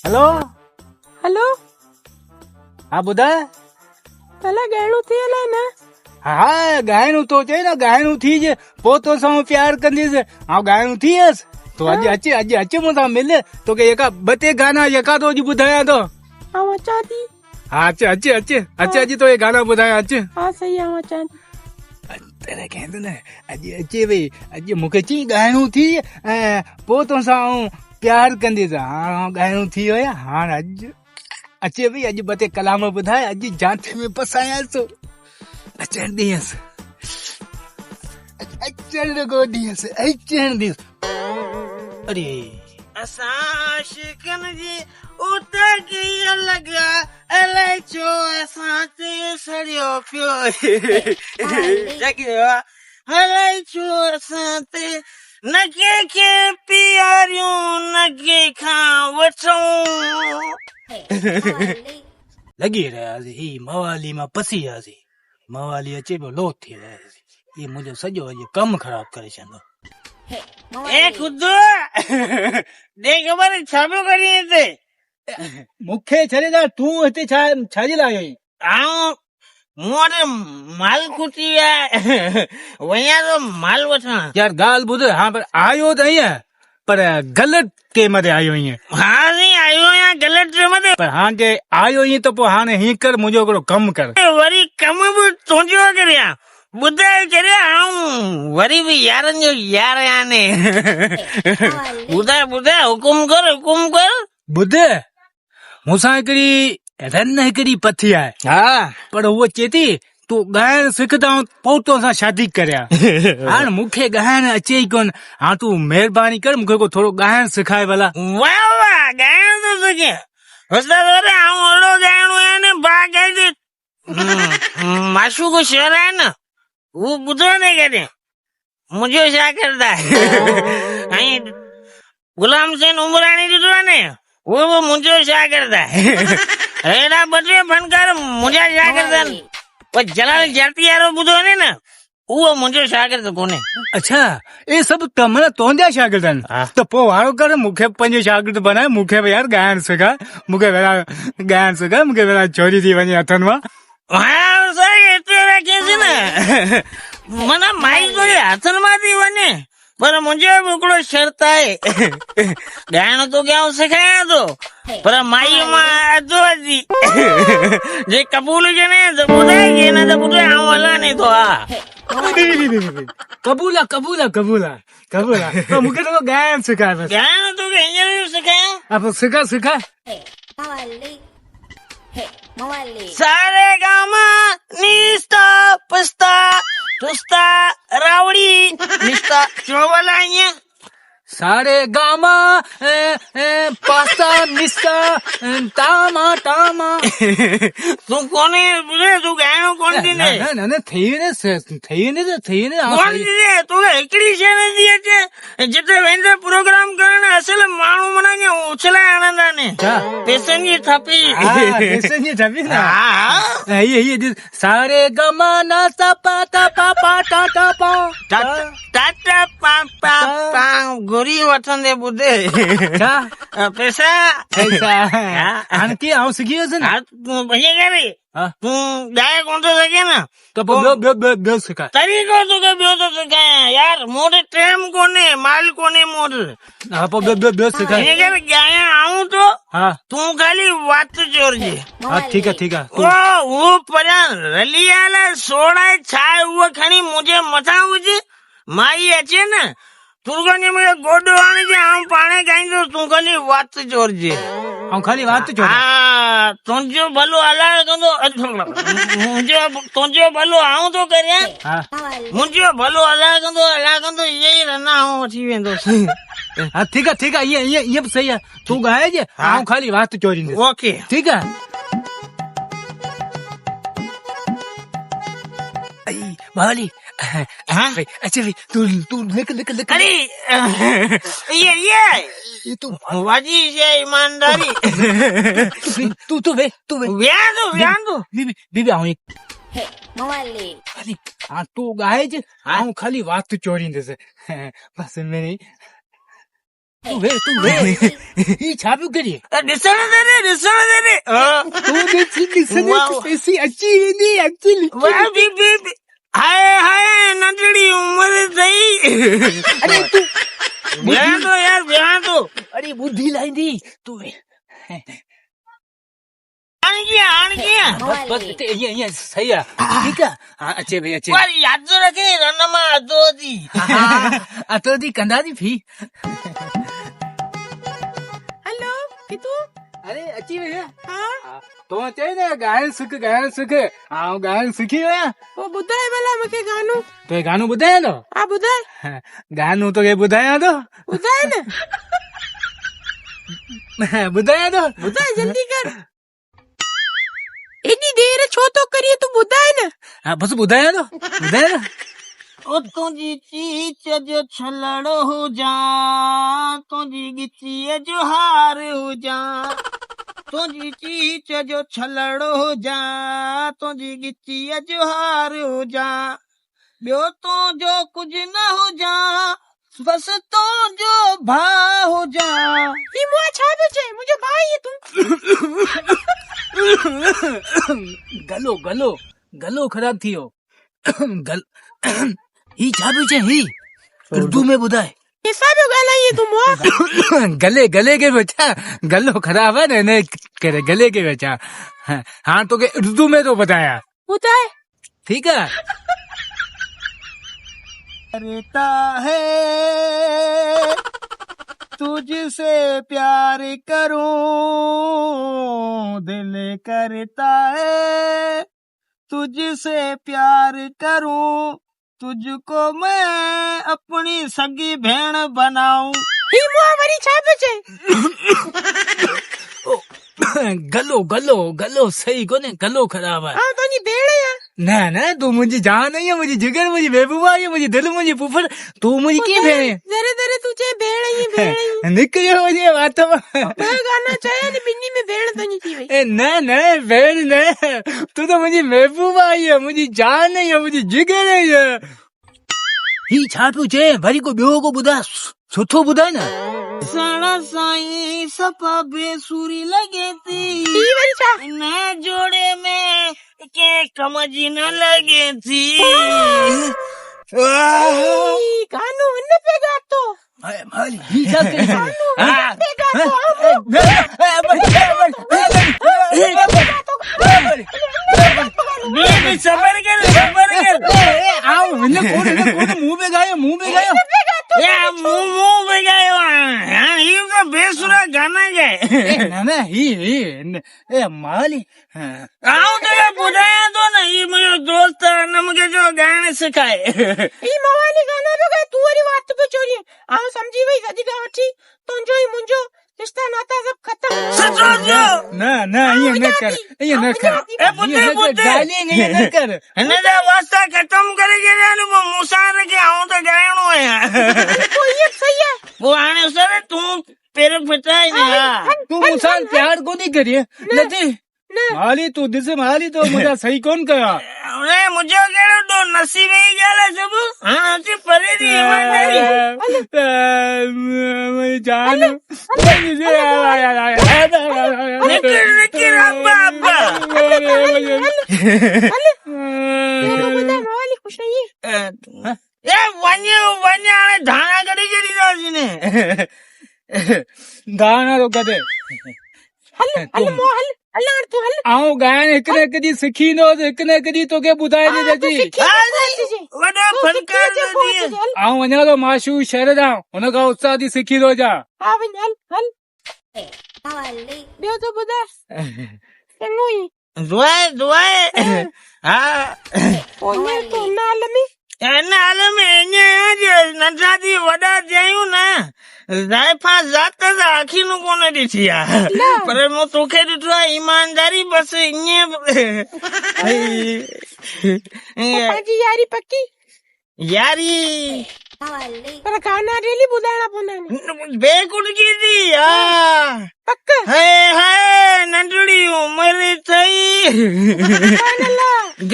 Hello hello हाँ ॿुधाए પેલા ગાયણું થયેલા ને हाँ गायनु तो चए न गायनु थी जे पोइ तो सां प्यार कंदीसि हाँ गायनु थी वियसि तो अॼु मूंसां मिल तोखे यका ॿ टे गाना यका तो अॼु ॿुधायां थो આવું અચાં थी हाँ अचे तो ये गाना ॿुधायां अचे हाँ सही आऊं अचां थी तॾहिं कहंदो न अॼु अचे भई अॼु मूंखे चई गायणु थी ऐं पोइ तोसां प्यार कंदीसि हाँ गायणु थी वियो हाणे अॼु अचे भई अॼु ॿ टे कलाम ॿुधाए अॼु जांच में फसायांसि अचण ॾियसि अचण लॻो ॾियसि अचण ॾियसि अरे असां आशिकन जी उता कीअं लॻा अलाए छो असां ते सड़ियो पियो अलाए छो असां ते न कंहिंखे पीआरियूं न कंहिंखां वठूं लॻी रहियासीं ही मवाली मां फसी वियासीं मवाली अचे पियो लोथ थी रहियासीं ये मुंहिंजो सॼो अॼु कमु ख़राबु करे छॾंदो ए खुदो दे ख़बर छा पियो करी हिते मूंखे छॾे तूं हिते छाजे लाइ आयो आहीं आऊं मूं वटि माल खुटी आहे वञा थो माल वठण यार ॻाल्हि ॿुध हाँ पर आयो त ईअं पर ग़लति टेम ते आयो ईअं हाँ नी आयो आहियां ग़लति टेम ते पर हाणे आयो ईअं त पोइ हाणे हीअं कर मुंहिंजो हिकिड़ो कमु कर वरी कम बि तुंहिंजो करियां ॿुधाए छॾिया आऊं वरी बि यारनि जो यार आहियां ने ॿुधाए हुकुम कर ॿुध मूंसां हिकिड़ी पथी आहे हा पर उहो चए थी तूं ॻाइण सिखंदा पोइ तोसां शादी करियां हाणे मूंखे ॻाइण अचे ई कोन हाणे तूं महिरबानी कर मूंखे को थोरो ॻाइण सिखाए भला वाह ॻाइण थो सिखे उस्ताद आऊं अहिड़ो ॻाइणो आहे न बाक़ाइदे माशू को शेर आहे न वो ॿुधो न कॾहिं मुंहिंजो छा करदा ऐं गुलाम हुसैन उमराणी ॾिठो आहे न उहो बि मुंहिंजो छा करदा अहिड़ा ॿ टे फनकार मुंहिंजा छा करदा आहिनि पर जलाल जाती वारो ॿुधो आहे न उहो मुंहिंजो शागिर्द कोन्हे अच्छा ये सभु कम तुंहिंजा शागिर्द आहिनि त पोइ वारो कर मूंखे पंहिंजो शागिर्द बनाए मूंखे बि यार ॻाइण सिखाए मूंखे भेड़ा चोरी थी वञे हथनि मां माना माई तुंहिंजे हथनि मां थी वञे पर मुंहिंजो बि हिकिड़ो शर्त आहे ॻाइण तो कयां सेखारियां थो पर माई मां अधो अधी जे क़बूल हुजे त ॿुधाए न त ॿुधाए आऊं हलां न थो हा कबूल आहे पर मूंखे थोरो ॻाइण सिखाए ॻाइण तोखे हींअर सिखायां सिखा सारे गामा निस्ता पुस्ता टुस्ता रावड़ी निस्ता चोवला ईअं सारे गामा पास्ता निस्ता तामा तूं कोने ॿुधे तूं ॻाइणो कोन थींदे न ठही वञे कोन थींदे तोखे हिकिड़ी शइ नथी अचे जिते वेंदे प्रोग्राम करण असल माण्हू माना ईअं उछला हणंदा आहिनि पैसनि जी थपी सारे गमा ना सा पा ता पा पा टा टा पा टाटा पा पा पा गोरी वठंदे ॿुधे पैसा हाणे कीअं आउं सिखी वियुसि न भैया करे तूं ॻाए कोन थो सघे न त पोइ ॿियो सिखाए तरीक़ो तोखे ॿियो थो सिखायां यार मूं वटि टाइम कोन्हे माल कोन्हे मूं वटि हा पोइ ॿियो सिखाए हिन करे ॻायां आऊं तो हा तूं ख़ाली वात चोरजे हा ठीकु आहे उहो परियां रली आयल सोड़ा छा आहे उहा खणी मुंहिंजे मथां हुजे माई अचे न तूं खणी मुंहिंजो गोॾो आणिजे आऊं पाणे ॻाईंदो तूं ख़ाली वात चोरजे हा तुंहिंजो भलो अलाए कंदो तुंहिंजो भलो आऊं थो करियां मुंहिंजो भलो अलाए कंदो इहे ई रना आऊं वठी वेंदुसि हा ठीकु आहे ईअं बि सही आहे तूं ॻाइजे आऊं ख़ाली वात चोरींदुसि ओके ठीकु आहे भाली अच्छा भाई तू लिख अरे ये तू वाजी से ईमानदारी तू वे व्यान दो बीबी आऊं मवाली हाँ तू गाए आऊं खाली वात चोरींदुसि बस मेरी तू वे ही छा पियो करी ॾिसण दे रे तू ॾिसने वाह। पैसी अची वेंदी एक्चुअली वाह बी हाय नंढड़ी उम्र थई अरे तू बिहां तो यार बिहां तो अरे बुद्धि लाईंदी तू वे आण गया बस ये सही है ठीक है हाँ अच्छे भाई अच्छे पर याद तो रखे रन मां अधो दी अतो दी कंदा दी फी हेलो कितू अरे अच्छी भैया हाँ तो चई ने गायन सुख हाँ गायन सुखी हुआ वो ॿुधाए भला मूंखे गानो तो गानो ॿुधाया तो हा ॿुधाए गानो तो के ॿुधाया तो ॿुधाए न ॿुधाया तो ॿुधाए जल्दी कर एॾी देर छो तो करिए तू ॿुधाए न हाँ बस ॿुधाया तो ओ तुझी चीच जो छलड़ हो जा तुझी गिची जो हार हो जा तुझी चीच जो छलड़ हो जा तुझी गिची जो हार हो जा ॿियो तो जो कुछ न हो जा बस तो जो भा हो जा ही मुआ छा पियो चए मुंहिंजो भाउ आहे तूं गलो खराब थी हो गल ही छा पियो चए ही उर्दू में ॿुधाए हिसा पियो ॻाल्हाईं तूं मुआ गले के बचा गलो खराब है ने करे गले के बचा हाँ तो के उर्दू में तो बताया ॿुधाए ठीक है करता है तुझसे प्यार करूं दिल करता है तुझसे प्यार करूं तुझको मैं अपनी सगी भेण बनाऊं ही मुआ वरी छा पियो चए गलो सही कोने गलो खराब है आउं तुंहिंजी भेण आहियां ना तू मुझी जान नहीं है मुझी जिगर मुझी महबूबा है मुझी दिल मुझी पुफर तू मुझी की भेण दरे दरे तू चए भेण आहीं निकलियो मुझे बात ॿ गाना चया ने ॿिन्ही में भेण तुंहिंजी थी वई ए न भेण न तू तो मुझी महबूबा है मुझी जान है मुझी जिगर है ही छा पियो चए वरी को ॿियो को ॿुधा सुठो ॿुधाए न साड़ा साईं सफ़ा बेसुरी लगे थी ही वरी छा न जोड़े में के कमजी न लगे थी ही गानो हिन पे ॻातो ही छा कई पे ॻातो सबर कर आओ हिन कोन मुंह पे गायो या मुंह में गए हाँ ये तो बेसुरा गाना गए ना ही ए माली आओ तो ये बुझाया तो ना ये मुझे दोस्त ने मुझे जो गाने सिखाए ही मवाली गाना पियो ॻाए तूं वरी वात पियो चोरी आउं सम्झी वई सॼी वठी तुंहिंजो ई मुंहिंजो रिश्ता नाता सब खत्म सचो जो ना ये न कर ए पुते गाली नहीं न कर हिन जा वास्ता खत्म करे के जाने वो मुसार के आऊं तो गायणो है कोई ये सही है वो आने सर तू पेर फटाई ना तू मुझसे प्यार को नहीं करिए नहीं माली तू दिस माली तो मुझे सही कौन करा अरे मुझे कहो तो नसीब ही गया सब हाँ नसीब परे नहीं ईमानदारी मेरी जान निकल अब्बा मवाली खुश नहीं ये वन्य धाना करी चली जाती ने दाना तो कदे हल मोहल अल्लाह तू हल आऊं गायन एक न कदी सिखी नो एक न कदी तो के बुधाए दे जी वडो फनकार दी आऊं वना तो माशू शरदा उन का उत्साह दी सिखी रो जा हां वञ हल ॿियो तो ॿुधाए चङो ई दुआए हाँ ओने तो नाल में नाल में नंढा थी वॾा चयूं न ज़ाइफ़ा ज़ात सां अखी नु कोन ॾिठी आहे पर मूं तोखे ॾिठो आहे ईमानदारी बस ईअं पंहिंजी यारी पक्की यारी पर गाना डेली ॿुधाइणा पवंदा आहिनि बेकुटकी थी हा पक हाय नंढड़ी उमिरि अथई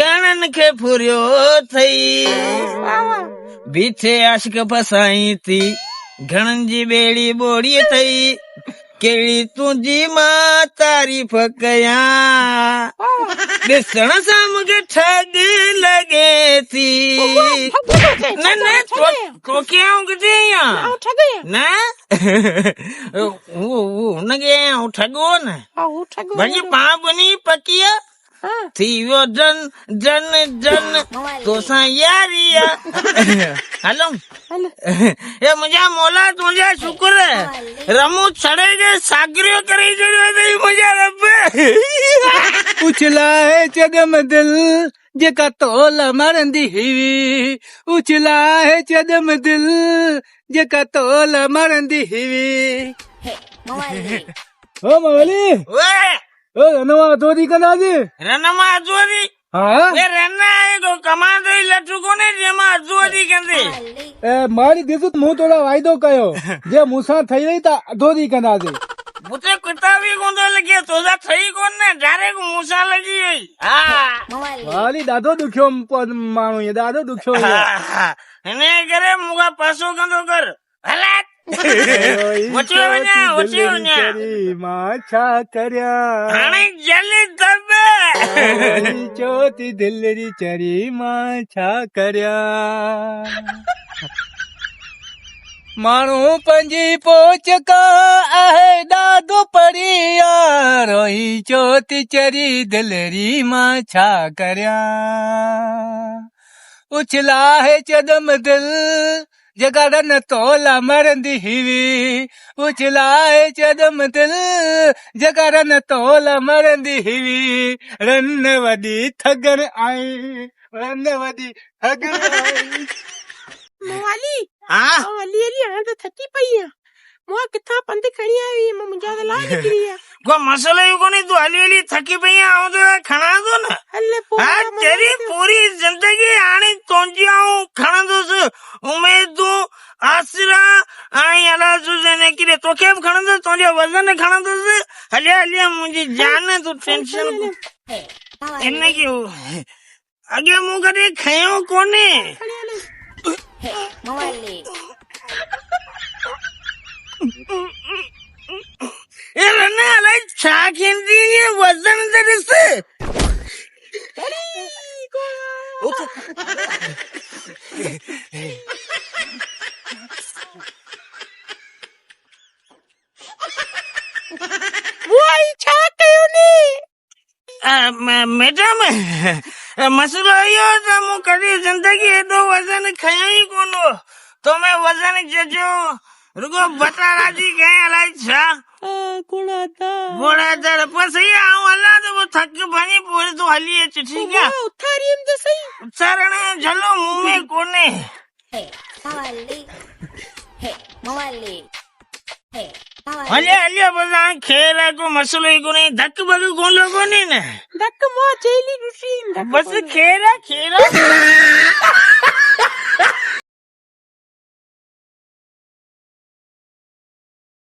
गाननि खे फुरियो अथई बीठे आशिक फसाई थी घणनि जी ॿेड़ी ॿोड़ी थई कहिड़ी तुंहिंजी मां तारीफ़ कयां ॾिसण सां मूंखे ठग लॻे थी न न तोखे आऊं किथे आहियां आऊं ठॻ आहियां न हुनखे आऊं ठॻो न आऊं ठॻ भई पाण बनी पकी आहे हाँ थी वियो जन जन जन तोसां यारी आहे हलो हल ए मुंहिंजा मौला तुंहिंजा शुक्र रमू छड़े के सागरियो करे छॾियो अथई मुंहिंजा रब उछला है चदम दिल जेका तोल मरंदी हुई उछला है चदम दिल जेका तोल मरंदी हुई ओ मवली ओए ओ नवा दोरी कंदासीं रनमा अजोरी हा वे रन्ना आहे को कमांडो ई लटू कोने जेमा अजोरी कंदे ए मारी ॾिस मूं तोड़ा वाइदो कयो जे मूंसां ठही वई त दोरी कंदासीं मूंखे किताब ई कोन थो लॻे तोसां ठही कोन न डायरेक्ट मूंसां लॻी वई हा मारी ॾाढो ॾुखियो माण्हू इहो ॾाढो ॾुखियो हिन करे मूंखां पासो कंदो कर हला वठी वञा मां छा करियां हाणे जल्दी दॿ चोती दिलरी चरी मां छा करियां माण्हू पंहिंजी पोच खां आहे ॾाढो परियां रोई चोती चरी दिलरी मां छा करियां उछला है चदम दिल जॻा रन तोला मरंदी हुई उछला है चदम दिल जॻा रन तोला मरंदी हुई रन वॾी थगन आई रन वॾी थगन आई मोवाली हाँ हली हली हाणे त थकी पई आहियां मूं किथां पंधु खणी आई मुंहिंजा त लाइ निकिरी विया को मसलो ई कोन्हे तूं हली हली थकी पई आहीं आऊं तो खणां थो न हल पोइ हा तेरी पूरी जिंदगी हाणे तुंहिंजी आऊं खणंदुसि उमेदूं आसरा ऐं अलाह सुजाने किरे तोखे बि खणंदुसि तुंहिंजो वज़न खणंदुसि हलिया हलिया मुंहिंजी जान तूं टेंशन हिनखे अॻे मूं कॾहिं खयो कोन्हे ए रना अलाए छा खींदी वज़न त ॾिस छा कयो मैडम मसलो इहो त मूं कॾहिं ज़िंदगी एॾो वज़न खयो ई कोन हो तो मैं वज़न जो रुगो बटारा जी गए अलाए छा घोड़ा दर पर सही आऊं हलां त वो थक भञी पोइ तूं हली अच ठीकु आहे उथारीम त सही उचारण जो झलो मुंहुं में कोन्हे हलिया हलिया बस हाणे खेर आहे को मसलो ई कोन्हे धक बग कोन कोन्हे न धक मां चेली ॾिसी बस खेर आहे